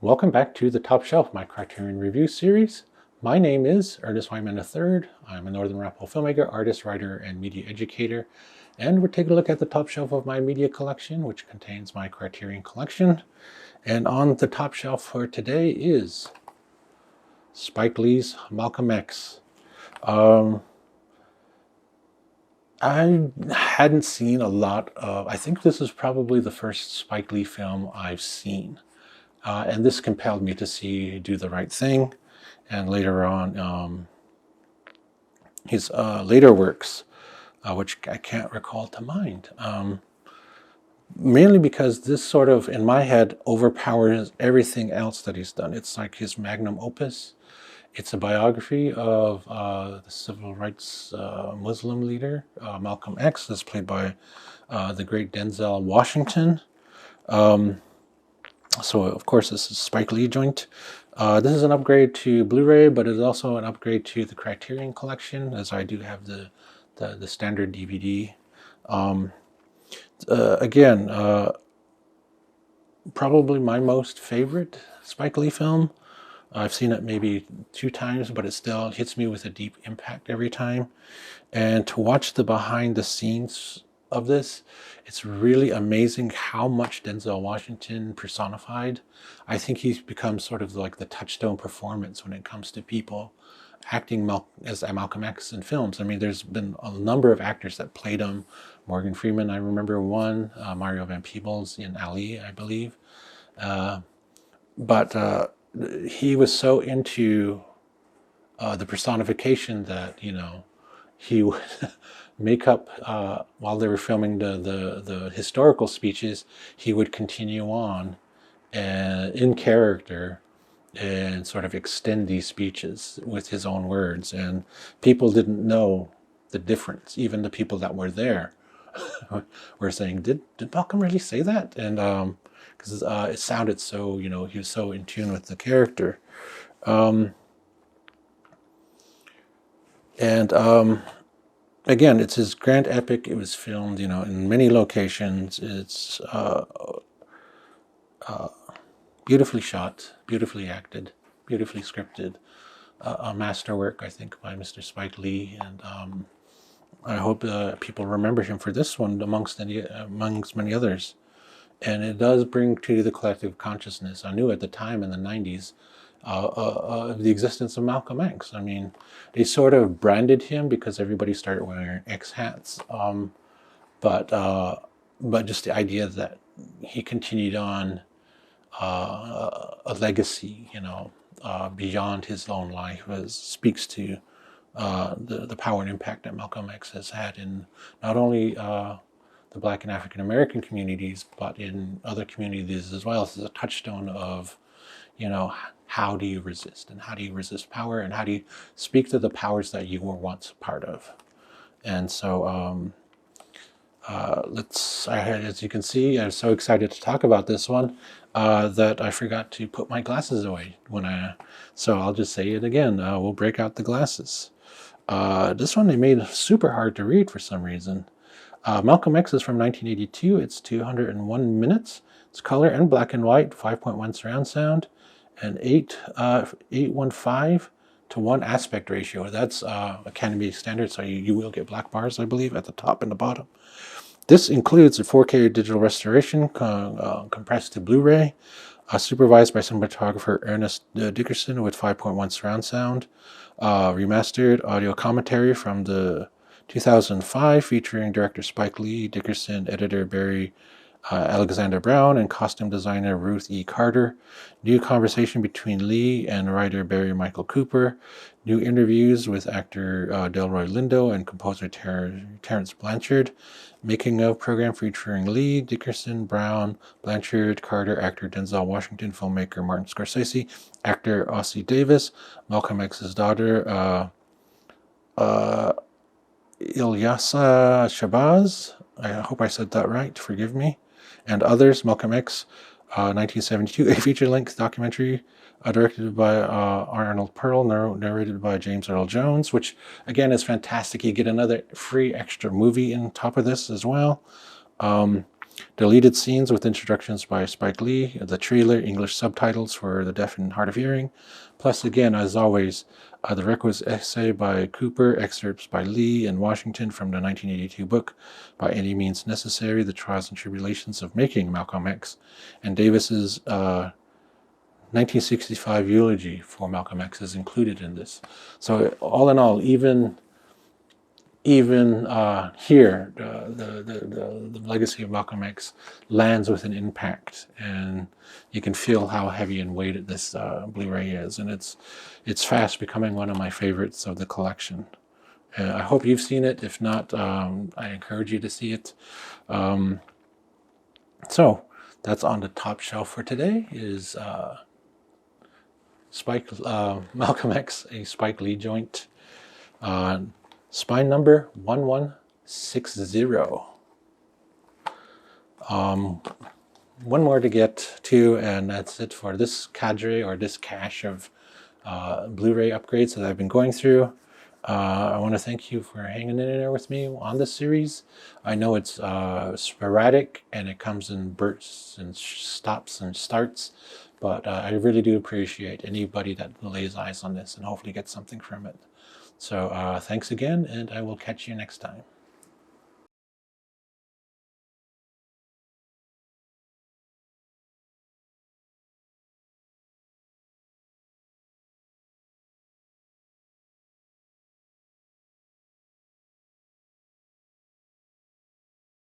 Welcome back to the Top Shelf, my Criterion review series. My name is Ernest Whiteman III. I'm a Northern Ramapo filmmaker, artist, writer, and media educator. And we're taking a look at the top shelf of my media collection, which contains my Criterion collection. And on the top shelf for today is Spike Lee's Malcom X. I hadn't seen a lot of, I think this is probably the first Spike Lee film I've seen. And this compelled me to see Do the Right Thing, and later on his later works, which I can't recall to mind. Mainly because this sort of, in my head, overpowers everything else that he's done. It's like his magnum opus. It's a biography of the civil rights Muslim leader, Malcolm X, that's played by the great Denzel Washington. So, of course, this is Spike Lee joint. This is an upgrade to Blu-ray, but it's also an upgrade to the Criterion collection, as I do have the standard DVD. Again, probably my most favorite Spike Lee film. I've seen it maybe 2 times, but it still hits me with a deep impact every time. And to watch the behind the scenes of this, it's really amazing how much Denzel Washington personified. I think he's become sort of like the touchstone performance when it comes to people acting as Malcolm X in films. I mean, there's been a number of actors that played him. Morgan Freeman, I remember one, Mario Van Peebles in Ali, I believe. But he was so into the personification that, you know, he would make up, while they were filming the historical speeches, he would continue on in character and sort of extend these speeches with his own words. And people didn't know the difference. Even the people that were there were saying, did Malcolm really say that? And because it sounded so, you know, he was so in tune with the character. Again, it's his grand epic. It was filmed, you know, in many locations. It's beautifully shot, beautifully acted, beautifully scripted. A masterwork, I think, by Mr. Spike Lee, and I hope people remember him for this one amongst many others. And it does bring to the collective consciousness, I knew at the time in the 90s, the existence of Malcolm X. I mean, they sort of branded him because everybody started wearing X hats. But just the idea that he continued on a legacy, you know, beyond his own life, speaks to the power and impact that Malcolm X has had in not only the Black and African American communities, but in other communities as well. This is a touchstone of, you know, how do you resist, and how do you resist power, and how do you speak to the powers that you were once part of. And so as you can see, I'm so excited to talk about this one that I forgot to put my glasses away so I'll just say it again. We'll break out the glasses. This one they made super hard to read for some reason. Malcolm X is from 1982. It's 201 minutes. It's color and black and white, 5.1 surround sound, and 815 to 1 aspect ratio. That's Academy standard, so you will get black bars, I believe, at the top and the bottom. This includes a 4K digital restoration compressed to Blu-ray, supervised by cinematographer Ernest Dickerson with 5.1 surround sound, remastered audio commentary from the 2005 featuring director Spike Lee, Dickerson, editor Barry Alexander Brown, and costume designer Ruth E. Carter. New conversation between Lee and writer Barry Michael Cooper. New interviews with actor Delroy Lindo and composer Terrence Blanchard. Making of program featuring Lee, Dickerson, Brown, Blanchard, Carter, actor Denzel Washington, filmmaker Martin Scorsese, actor Ossie Davis, Malcolm X's daughter Ilyasa Shabazz, I hope I said that right, forgive me, and others. Malcolm X, 1972, a feature-length documentary directed by Arnold Pearl, narrated by James Earl Jones, which again is fantastic. You get another free extra movie on top of this as well. Deleted scenes with introductions by Spike Lee, the trailer, English subtitles for the deaf and hard of hearing. Plus, again, as always, the requisite essay by Cooper, excerpts by Lee and Washington from the 1982 book, By Any Means Necessary, The Trials and Tribulations of Making Malcolm X, and Davis's 1965 eulogy for Malcolm X is included in this. So all in all, even here, the legacy of Malcolm X lands with an impact, and you can feel how heavy and weighted this Blu-ray is, and it's fast becoming one of my favorites of the collection. I hope you've seen it. If not, I encourage you to see it. So that's on the top shelf for today. Is Malcolm X, a Spike Lee joint. Spine number 1160. One more to get to, and that's it for this cadre or this cache of Blu-ray upgrades that I've been going through. I want to thank you for hanging in there with me on this series. I know it's sporadic and it comes in bursts and stops and starts, but I really do appreciate anybody that lays eyes on this and hopefully gets something from it. So thanks again, and I will catch you next time.